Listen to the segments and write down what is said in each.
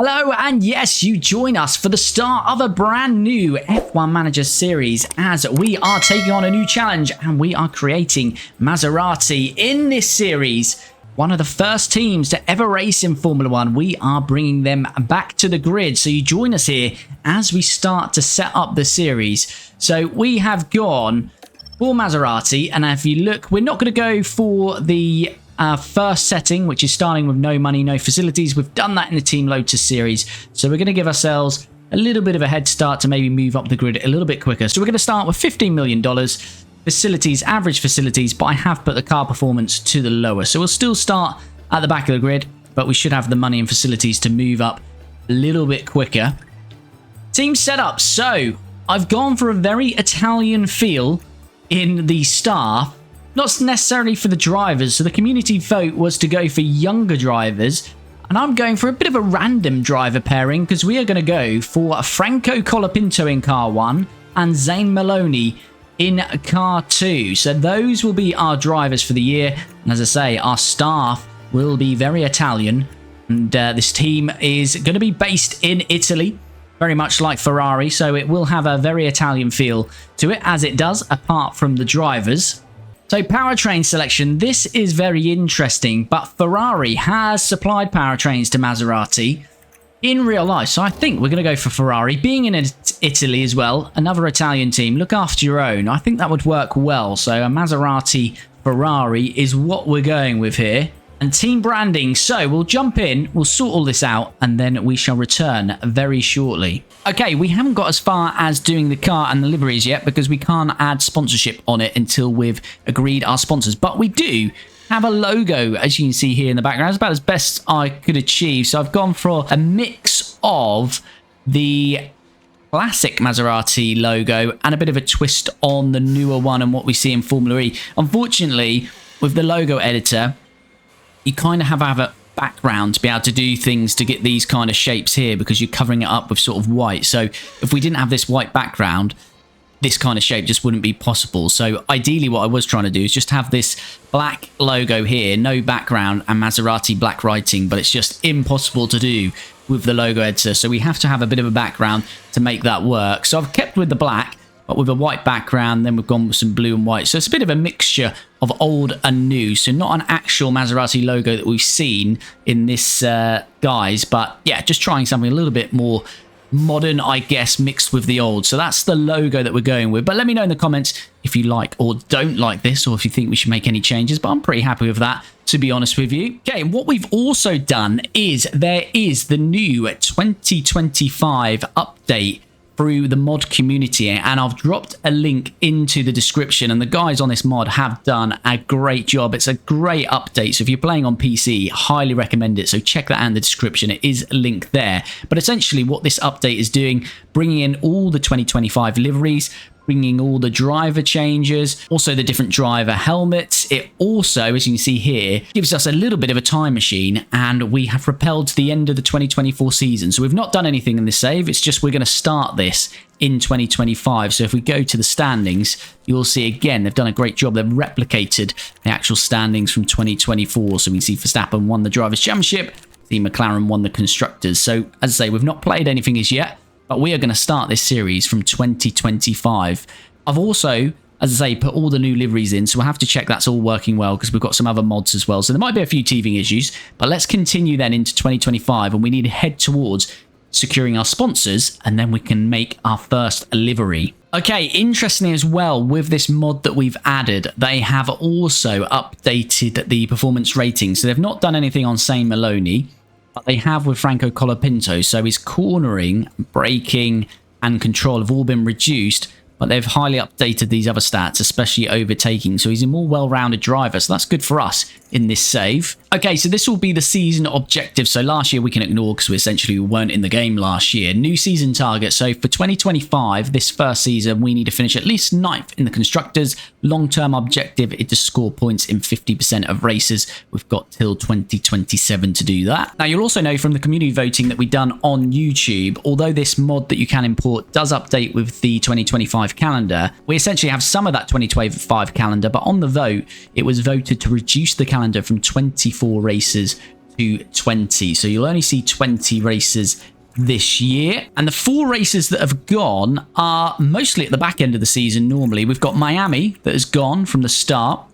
Hello, and yes, you join us for the start of a brand new F1 Manager series as we are taking on a new challenge and we are creating Maserati. In this series, one of the first teams to ever race in Formula 1, we are bringing them back to the grid. So you join us here as we start to set up the series. So we have gone for Maserati, and if you look, we're not going to go for the first setting, which is starting with no money, no facilities. We've done that in the Team Lotus series, so we're going to give ourselves a little bit of a head start to maybe move up the grid a little bit quicker. So we're going to start with $15 million facilities, average facilities, but I have put the car performance to the lower. So we'll still start at the back of the grid, but we should have the money and facilities to move up a little bit quicker. Team setup. So I've gone for a very Italian feel in the staff. Not necessarily for the drivers, so the community vote was to go for younger drivers, and I'm going for a bit of a random driver pairing because we are going to go for Franco Colapinto in car 1 and Zane Maloney in car 2. So those will be our drivers for the year, and as I say, our staff will be very Italian, and this team is going to be based in Italy, very much like Ferrari, so it will have a very Italian feel to it, as it does, apart from the drivers. So powertrain selection, this is very interesting, but Ferrari has supplied powertrains to Maserati in real life. So I think we're going to go for Ferrari. Being in Italy as well, another Italian team, look after your own. I think that would work well. So a Maserati Ferrari is what we're going with here. And team branding, so we'll jump in, we'll sort all this out, and then we shall return very shortly. Okay, we haven't got as far as doing the car and the liveries yet because we can't add sponsorship on it until we've agreed our sponsors. But we do have a logo, as you can see here in the background. It's about as best I could achieve. So I've gone for a mix of the classic Maserati logo and a bit of a twist on the newer one and what we see in Formula E. Unfortunately, with the logo editor, you kind of have a background to be able to do things to get these kind of shapes here because you're covering it up with sort of white. So if we didn't have this white background, this kind of shape just wouldn't be possible. So ideally what I was trying to do is just have this black logo here, no background, and Maserati black writing, but it's just impossible to do with the logo editor. So we have to have a bit of a background to make that work. So I've kept with the black, but with a white background, then we've gone with some blue and white. So it's a bit of a mixture of old and new. So not an actual Maserati logo that we've seen in this guise, but yeah, just trying something a little bit more modern, I guess, mixed with the old. So that's the logo that we're going with. But let me know in the comments if you like or don't like this, or if you think we should make any changes. But I'm pretty happy with that, to be honest with you. Okay, what we've also done is there is the new 2025 update through the mod community, and I've dropped a link into the description, and the guys on this mod have done a great job. It's a great update, so if you're playing on PC, highly recommend it. So check that out in the description, it is linked there. But essentially what this update is doing, bringing in all the 2025 liveries, bringing all the driver changes, also the different driver helmets. It also, as you can see here, gives us a little bit of a time machine, and we have propelled to the end of the 2024 season. So we've not done anything in this save, it's just we're going to start this in 2025. So if we go to the standings, you'll see again, they've done a great job. They've replicated the actual standings from 2024. So we can see Verstappen won the Drivers' Championship, the McLaren won the Constructors. So as I say, we've not played anything as yet, but we are going to start this series from 2025. I've also, as I say, put all the new liveries in, so we'll have to check that's all working well because we've got some other mods as well. So there might be a few teething issues, but let's continue then into 2025, and we need to head towards securing our sponsors, and then we can make our first livery. Okay, interestingly as well, with this mod that we've added, they have also updated the performance rating. So they've not done anything on Zane Maloney, but they have with Franco Colapinto. So his cornering, braking, and control have all been reduced, but they've highly updated these other stats, especially overtaking. So he's a more well-rounded driver, so that's good for us in this save. Okay, so this will be the season objective. So last year we can ignore because we essentially weren't in the game last year. New season target. So for 2025, this first season, we need to finish at least 9th in the Constructors. Long-term objective is to score points in 50% of races. We've got till 2027 to do that. Now, you'll also know from the community voting that we've done on YouTube, although this mod that you can import does update with the 2025 calendar, we essentially have some of that 2025 calendar, but on the vote, it was voted to reduce the calendar from 24 races to 20. So you'll only see 20 races this year. And the 4 races that have gone are mostly at the back end of the season normally. We've got Miami that has gone from the start.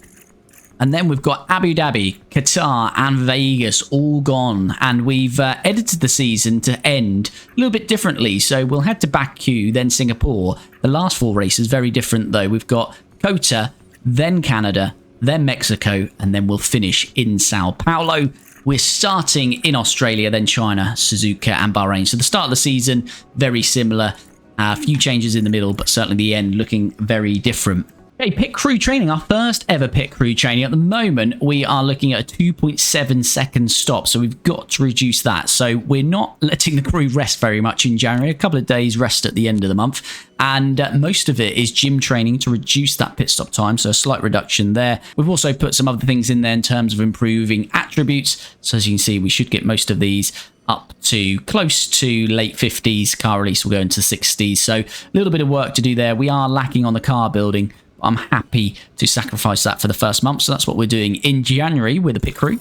And then we've got Abu Dhabi, Qatar, and Vegas all gone. And we've edited the season to end a little bit differently. So we'll head to Baku, then Singapore. The last 4 races, very different though. We've got Qatar, then Canada, then Mexico, and then we'll finish in Sao Paulo. We're starting in Australia, then China, Suzuka, and Bahrain. So the start of the season, very similar. A few changes in the middle, but certainly the end looking very different. Okay, pit crew training, our first ever pit crew training. At the moment, we are looking at a 2.7 second stop, so we've got to reduce that. So we're not letting the crew rest very much in January. A couple of days rest at the end of the month, and most of it is gym training to reduce that pit stop time, so a slight reduction there. We've also put some other things in there in terms of improving attributes. So as you can see, we should get most of these up to close to late 50s. Car release will go into 60s, so a little bit of work to do there. We are lacking on the car building. I'm happy to sacrifice that for the first month. So that's what we're doing in January with the pit crew.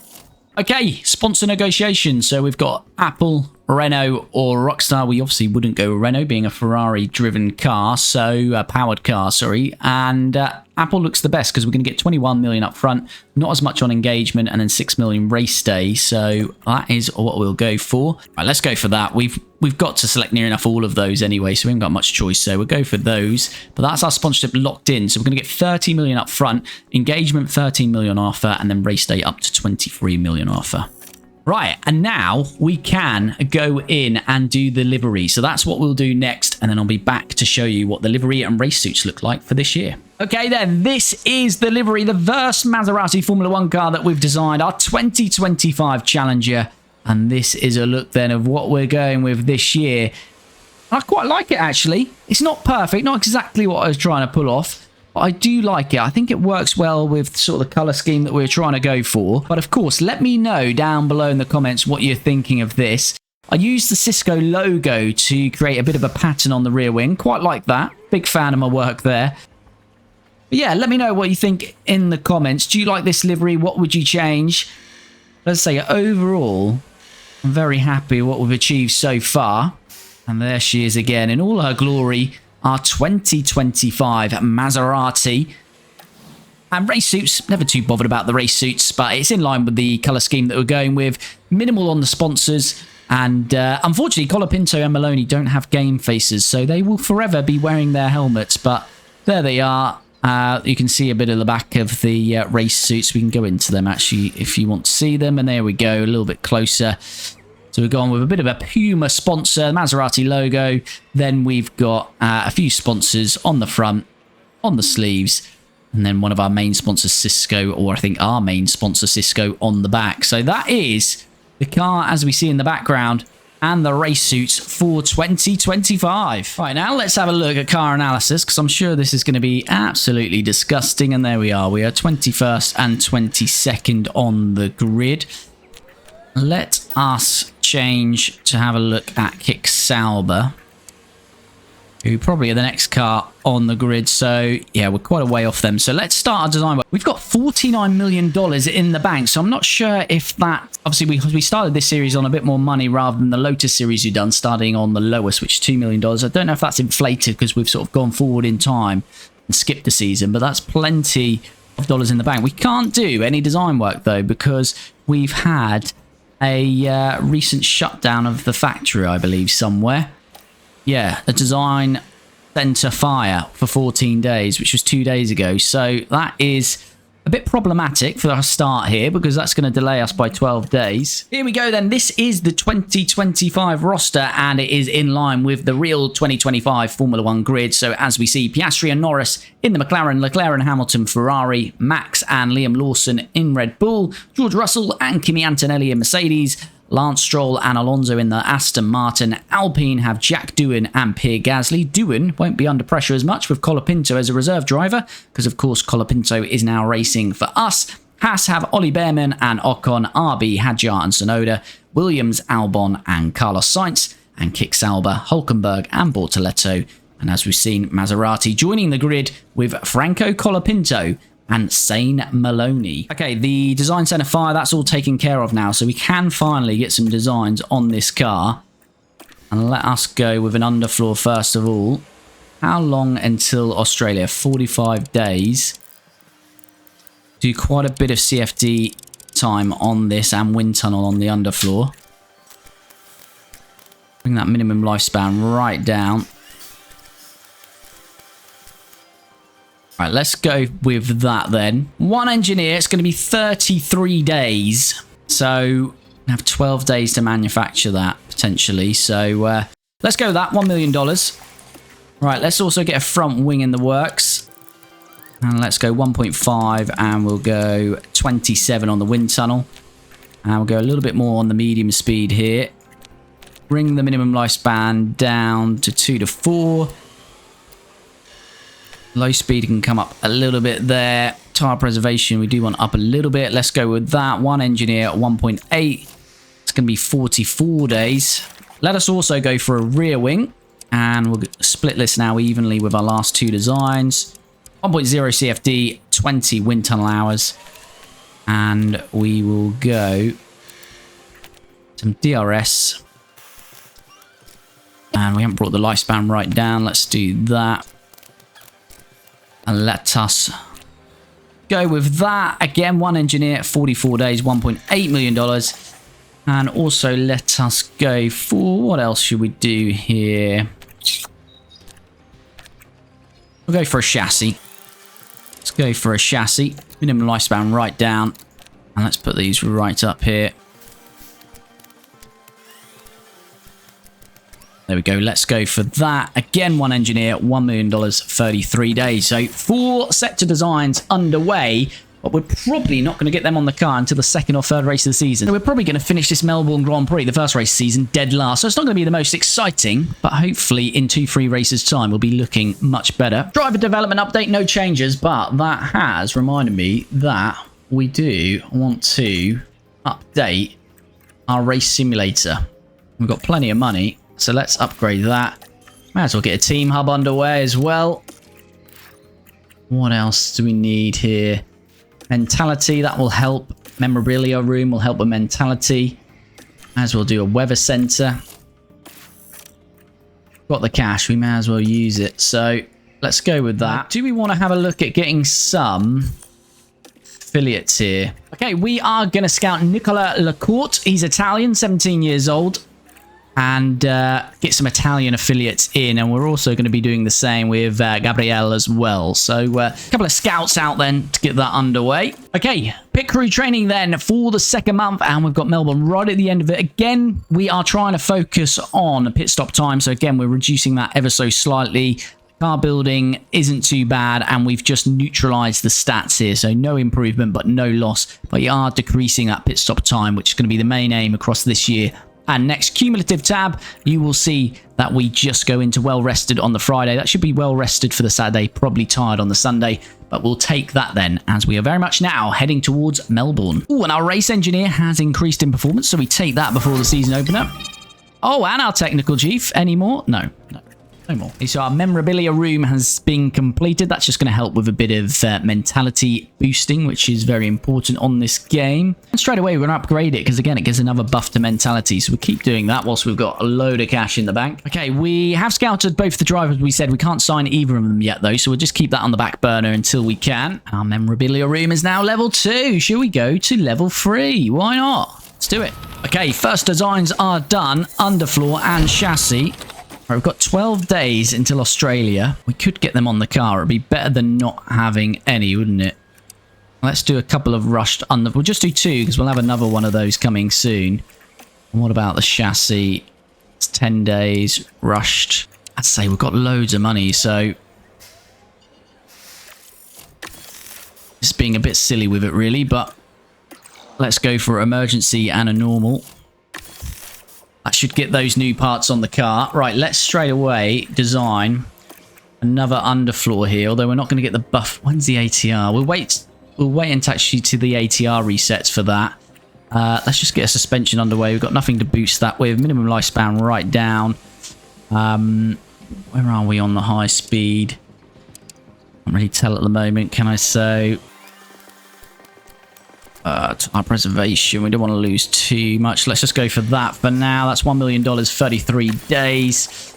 Okay, sponsor negotiations. So we've got Apple, Renault, or Rockstar. We obviously wouldn't go with Renault, being a Ferrari-driven car, so powered car, sorry. And Apple looks the best because we're going to get 21 million up front, not as much on engagement, and then 6 million race day. So that is what we'll go for. Right, let's go for that. We've got to select near enough all of those anyway, so we haven't got much choice. So we'll go for those. But that's our sponsorship locked in. So we're going to get 30 million up front, engagement 13 million offer, and then race day up to 23 million offer. Right, and now we can go in and do the livery. So that's what we'll do next, and then I'll be back to show you what the livery and race suits look like for this year. Okay then, this is the livery, the first Maserati Formula 1 car that we've designed, our 2025 Challenger. And this is a look then of what we're going with this year. I quite like it actually. It's not perfect, not exactly what I was trying to pull off, but I do like it. I think it works well with sort of the colour scheme that we're trying to go for. But of course, let me know down below in the comments what you're thinking of this. I used the Cisco logo to create a bit of a pattern on the rear wing. Quite like that. Big fan of my work there. But yeah, let me know what you think in the comments. Do you like this livery? What would you change? Let's say overall, I'm very happy with what we've achieved so far. And there she is again in all her glory, our 2025 Maserati. And race suits, never too bothered about the race suits, but it's in line with the colour scheme that we're going with. Minimal on the sponsors. And unfortunately, Colapinto and Maloney don't have game faces, so they will forever be wearing their helmets. But there they are. You can see a bit of the back of the race suits. We can go into them actually if you want to see them. And there we go, a little bit closer. So we've gone with a bit of a Puma sponsor, Maserati logo. Then we've got a few sponsors on the front, on the sleeves. And then one of our main sponsors, Cisco, or I think our main sponsor, Cisco, on the back. So that is the car as we see in the background and the race suits for 2025. Right, now let's have a look at car analysis because I'm sure this is going to be absolutely disgusting. And there we are. We are 21st and 22nd on the grid. Let us change to have a look at Kick Sauber, who probably are the next car on the grid. So yeah, we're quite a way off them. So let's start our design work. We've got $49 million in the bank. So I'm not sure if that, obviously we started this series on a bit more money rather than the Lotus series you've done, starting on the lowest, which is $2 million. I don't know if that's inflated because we've sort of gone forward in time and skipped the season, but that's plenty of dollars in the bank. We can't do any design work though, because we've had a recent shutdown of the factory, I believe, somewhere. Yeah, a design center fire for 14 days, which was 2 days ago. So that is a bit problematic for our start here because that's going to delay us by 12 days. Here we go then. This is the 2025 roster and it is in line with the real 2025 Formula 1 grid. So as we see, Piastri and Norris in the McLaren, Leclerc and Hamilton Ferrari, Max and Liam Lawson in Red Bull, George Russell and Kimi Antonelli in Mercedes, Lance Stroll and Alonso in the Aston Martin. Alpine have Jack Doohan and Pierre Gasly. Doohan won't be under pressure as much with Colapinto as a reserve driver, because of course Colapinto is now racing for us. Haas have Ollie Behrman and Ocon, RB, Hadjar and Sonoda, Williams, Albon and Carlos Sainz, and Kick Sauber, Hulkenberg and Bortoletto. And as we've seen, Maserati joining the grid with Franco Colapinto, and Sane Maloney. Okay, the design center fire, that's all taken care of now. So we can finally get some designs on this car. And let us go with an underfloor first of all. How long until Australia? 45 days. Do quite a bit of CFD time on this and wind tunnel on the underfloor. Bring that minimum lifespan right down. Right, let's go with that then. One engineer, it's going to be 33 days. So, we have 12 days to manufacture that, potentially. So, let's go with that. $1 million. Right, let's also get a front wing in the works. And let's go 1.5 and we'll go 27 on the wind tunnel. And we'll go a little bit more on the medium speed here. Bring the minimum lifespan down to 2 to 4. Low speed can come up a little bit there. Tire preservation, we do want up a little bit. Let's go with that. One engineer at 1.8. It's going to be 44 days. Let us also go for a rear wing. And we'll split this now evenly with our last two designs. 1.0 CFD, 20 wind tunnel hours. And we will go some DRS. And we haven't brought the lifespan right down. Let's do that. And let us go with that. Again, one engineer, 44 days, $1.8 million. And also let us go for, what else should we do here? We'll go for a chassis. Let's go for a chassis. Minimum lifespan right down. And let's put these right up here. There we go. Let's go for that. Again, one engineer, $1 million, 33 days. So 4 sector designs underway, but we're probably not going to get them on the car until the second or third race of the season. So we're probably going to finish this Melbourne Grand Prix, the first race season, dead last. So it's not going to be the most exciting, but hopefully in 2-3 races time, we'll be looking much better. Driver development update, no changes, but that has reminded me that we do want to update our race simulator. We've got plenty of money. So let's upgrade that. Might as well get a team hub underway as well. What else do we need here? Mentality, that will help. Memorabilia room will help with mentality. As we'll do a weather center. Got the cash, we may as well use it. So let's go with that. Do we want to have a look at getting some affiliates here? Okay, we are going to scout Nicola Lacourte. He's Italian, 17 years old. And get some Italian affiliates in, and we're also going to be doing the same with Gabrielle as well. So a couple of scouts out then to get that underway. Okay, pit crew training then for the second month, and we've got Melbourne right at the end of it. Again, we are trying to focus on pit stop time, so again we're reducing that ever so slightly. Car building isn't too bad, and we've just neutralized the stats here, so no improvement but no loss. But you are decreasing that pit stop time, which is going to be the main aim across this year. And next cumulative tab, you will see that we just go into well rested on the Friday. That should be well rested for the Saturday, probably tired on the Sunday, but we'll take that then, as we are very much now heading towards Melbourne. Oh, and our race engineer has increased in performance, so we take that before the season opener. Oh, and our technical chief, any more? No, no. No more. Okay, so our memorabilia room has been completed. That's just going to help with a bit of mentality boosting, which is very important on this game. And straight away, we're going to upgrade it because, again, it gives another buff to mentality. So we'll keep doing that whilst we've got a load of cash in the bank. Okay, we have scouted both the drivers. We said we can't sign either of them yet, though. So we'll just keep that on the back burner until we can. Our memorabilia room is now level 2. Should we go to level 3? Why not? Let's do it. Okay, first designs are done. Underfloor and chassis. Right, we've got 12 days until Australia. We could get them on the car. It'd be better than not having any, wouldn't it? Let's do a couple of rushed under. We'll just do 2 because we'll have another one of those coming soon. And what about the chassis? It's 10 days rushed. I'd say we've got loads of money, so just being a bit silly with it, really. But let's go for emergency and a normal. That should get those new parts on the car. Right, let's straight away design another underfloor here, although we're not going to get the buff. When's the ATR? We'll wait and actually to the ATR resets for that. Let's just get a suspension underway. We've got nothing to boost that with. Minimum lifespan right down. Where are we on the high speed? Can't really tell at the moment, can I? So Our preservation, we don't want to lose too much. Let's just go for that for now. That's $1 million, 33 days.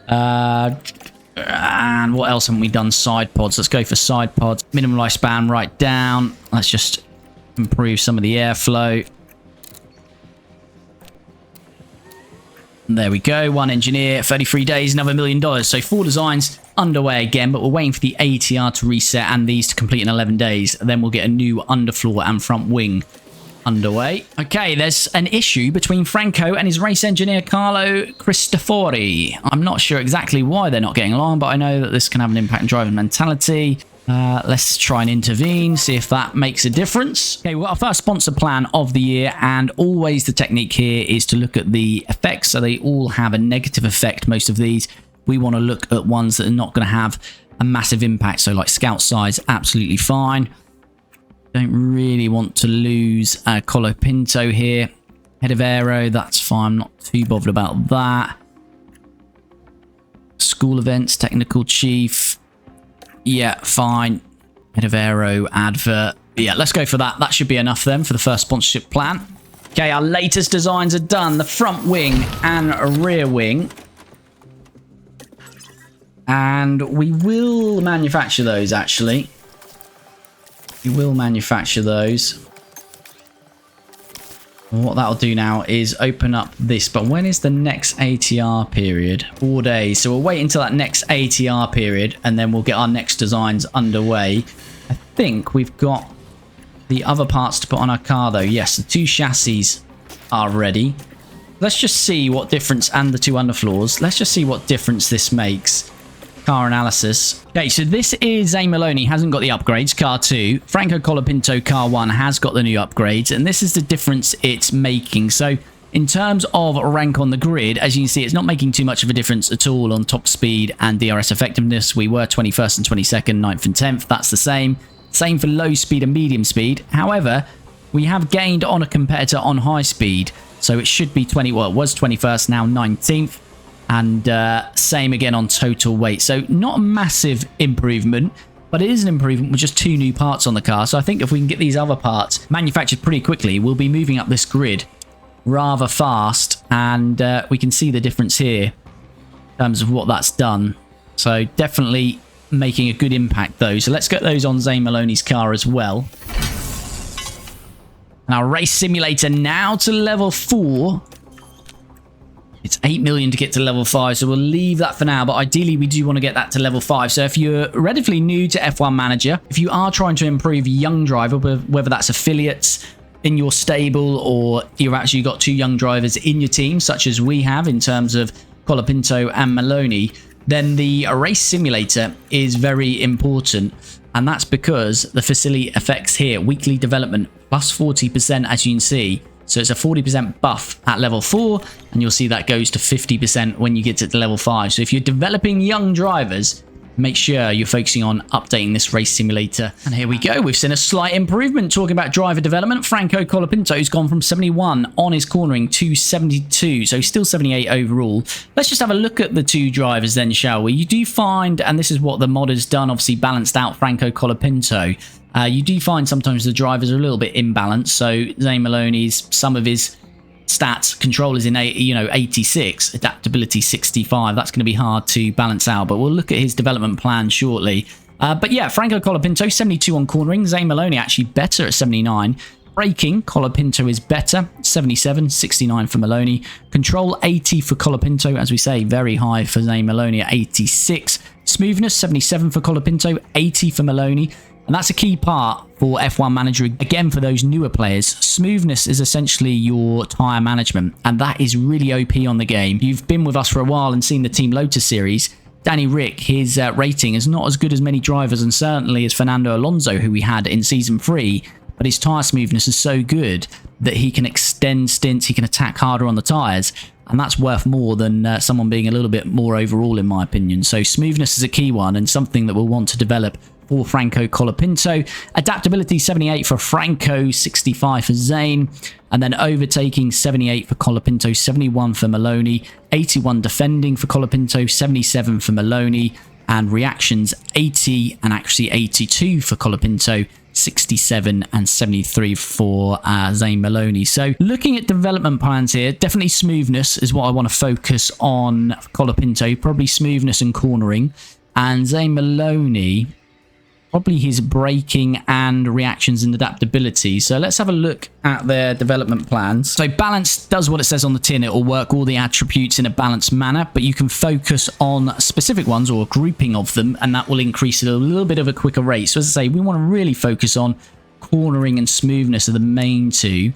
And what else haven't we done? Side pods. Let's go for side pods. Minimum lifespan right down. Let's just improve some of the airflow. There we go. One engineer, 33 days, another $1 million. So 4 designs underway again, but we're waiting for the ATR to reset and these to complete in 11 days. Then we'll get a new underfloor and front wing underway. Okay, there's an issue between Franco and his race engineer Carlo Cristofori. I'm not sure exactly why they're not getting along, but I know that this can have an impact on driving mentality. Let's try and intervene, see if that makes a difference. Okay, we've got our first sponsor plan of the year, and always the technique here is to look at the effects. So they all have a negative effect, most of these. We want to look at ones that are not going to have a massive impact. So like scout size, absolutely fine. Don't really want to lose Colapinto here. Head of aero, that's fine. I'm not too bothered about that. School events, technical chief. Yeah, fine. Head of aero, advert. Yeah, let's go for that. That should be enough then for the first sponsorship plan. Okay, our latest designs are done. The front wing and rear wing. And we will manufacture those, actually. We will manufacture those. And what that'll do now is open up this. But when is the next ATR period? 4 days. So we'll wait until that next ATR period, and then we'll get our next designs underway. I think we've got the other parts to put on our car, though. Yes, the 2 chassis are ready. Let's just see what difference, and the 2 underfloors. Let's just see what difference this makes. Car analysis. Okay, so this is Zane Maloney, hasn't got the upgrades, car 2. Franco Colapinto, car 1, has got the new upgrades, and this is the difference it's making. So in terms of rank on the grid, as you can see, it's not making too much of a difference at all on top speed and DRS effectiveness. We were 21st and 22nd, 9th and 10th. That's the same. Same for low speed and medium speed. However, we have gained on a competitor on high speed. So it should be 20, well, it was 21st, now 19th. And same again on total weight. So not a massive improvement, but it is an improvement with just 2 new parts on the car. So I think if we can get these other parts manufactured pretty quickly, we'll be moving up this grid rather fast. And we can see the difference here in terms of what that's done. So definitely making a good impact though. So let's get those on Zane Maloney's car as well. And our race simulator now to level 4. It's 8 million to get to level 5, so we'll leave that for now. But ideally, we do want to get that to level 5. So if you're relatively new to F1 Manager, if you are trying to improve young driver, whether that's affiliates in your stable or you've actually got 2 young drivers in your team, such as we have in terms of Colapinto and Maloney, then the race simulator is very important. And that's because the facility effects here, weekly development, plus 40%, as you can see. So it's a 40% buff at level 4, and you'll see that goes to 50% when you get to level 5. So if you're developing young drivers, make sure you're focusing on updating this race simulator. And here we go. We've seen a slight improvement. Talking about driver development, Franco Colapinto's gone from 71 on his cornering to 72. So still 78 overall. Let's just have a look at the 2 drivers then, shall we? You do find, and this is what the mod has done, obviously balanced out Franco Colapinto. You do find sometimes the drivers are a little bit imbalanced. So Zane Maloney's, some of his stats, control is in 86, adaptability 65. That's going to be hard to balance out, but we'll look at his development plan shortly. But yeah, Franco Colapinto 72 on cornering. Zane Maloney actually better at 79. Braking, Colapinto is better, 77, 69 for Maloney. Control 80 for Colapinto, as we say, very high for Zane Maloney at 86. Smoothness 77 for Colapinto, 80 for Maloney. And that's a key part for F1 Manager. Again, for those newer players, smoothness is essentially your tyre management. And that is really OP on the game. You've been with us for a while and seen the Team Lotus series. Danny Rick, his rating is not as good as many drivers, and certainly as Fernando Alonso, who we had in Season 3. But his tyre smoothness is so good that he can extend stints, he can attack harder on the tyres. And that's worth more than someone being a little bit more overall, in my opinion. So smoothness is a key one, and something that we'll want to develop for Franco Colapinto. Adaptability 78 for Franco, 65 for Zane. And then overtaking 78 for Colapinto, 71 for Maloney. 81 defending for Colapinto, 77 for Maloney. And reactions 80 and actually 82 for Colapinto. 67 and 73 for Zane Maloney. So looking at development plans here, definitely smoothness is what I want to focus on. Colapinto, probably smoothness and cornering. And Zane Maloney, probably his braking and reactions and adaptability. So let's have a look at their development plans. So balance does what it says on the tin. It will work all the attributes in a balanced manner, but you can focus on specific ones or a grouping of them, and that will increase it a little bit of a quicker rate. So as I say, we want to really focus on cornering and smoothness are the main two.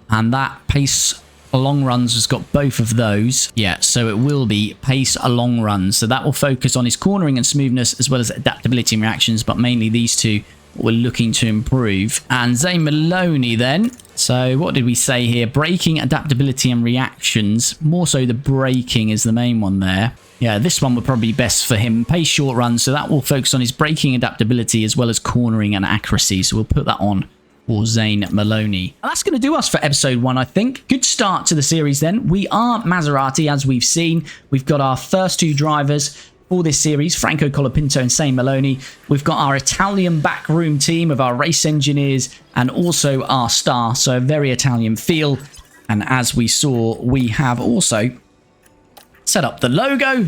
And that pace long runs has got both of those. Yeah, so it will be pace long runs. So that will focus on his cornering and smoothness as well as adaptability and reactions, but mainly these two we're looking to improve. And Zane Maloney then. So what did we say here? Braking, adaptability and reactions. More so the braking is the main one there. Yeah, this one would probably be best for him. Pace short runs, so that will focus on his braking adaptability as well as cornering and accuracy. So we'll put that on for Zane Maloney. And that's going to do us for episode 1, I think. Good start to the series then. We are Maserati, as we've seen. We've got our first 2 drivers for this series, Franco Colapinto and Zane Maloney. We've got our Italian backroom team of our race engineers and also our star, so a very Italian feel. And as we saw, we have also set up the logo,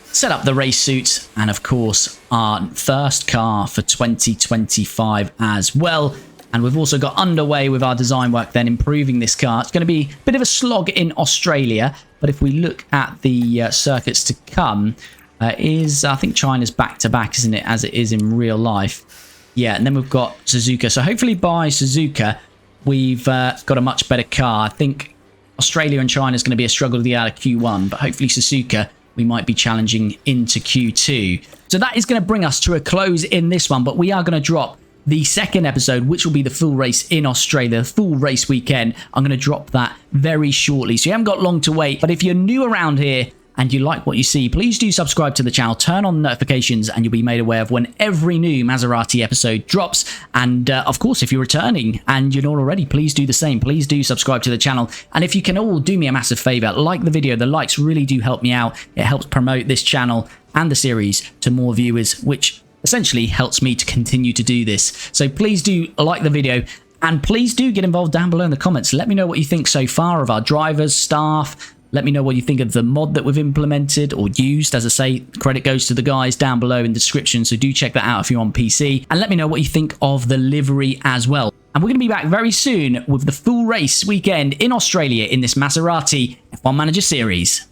set up the race suits, and of course our first car for 2025 as well. And we've also got underway with our design work then, improving this car. It's going to be a bit of a slog in Australia, but if we look at the circuits to come, I think China's back-to-back, isn't it, as it is in real life? Yeah, and then we've got Suzuka. So hopefully by Suzuka, we've got a much better car. I think Australia and China is going to be a struggle to get out of Q1, but hopefully Suzuka, we might be challenging into Q2. So that is going to bring us to a close in this one, but we are going to drop the second episode, which will be the full race in Australia, the full race weekend. I'm going to drop that very shortly, so you haven't got long to wait. But if you're new around here and you like what you see, please do subscribe to the channel, turn on notifications, and you'll be made aware of when every new Maserati episode drops. And of course, if you're returning and you're not already, please do the same. Please do subscribe to the channel. And if you can all do me a massive favor, like the video. The likes really do help me out. It helps promote this channel and the series to more viewers, which essentially helps me to continue to do this. So please do like the video, and please do get involved down below in the comments. Let me know what you think so far of our drivers, staff. Let me know what you think of the mod that we've implemented or used. As I say, credit goes to the guys down below in the description, so do check that out if you're on PC. And let me know what you think of the livery as well. And we're going to be back very soon with the full race weekend in Australia in this Maserati F1 Manager series.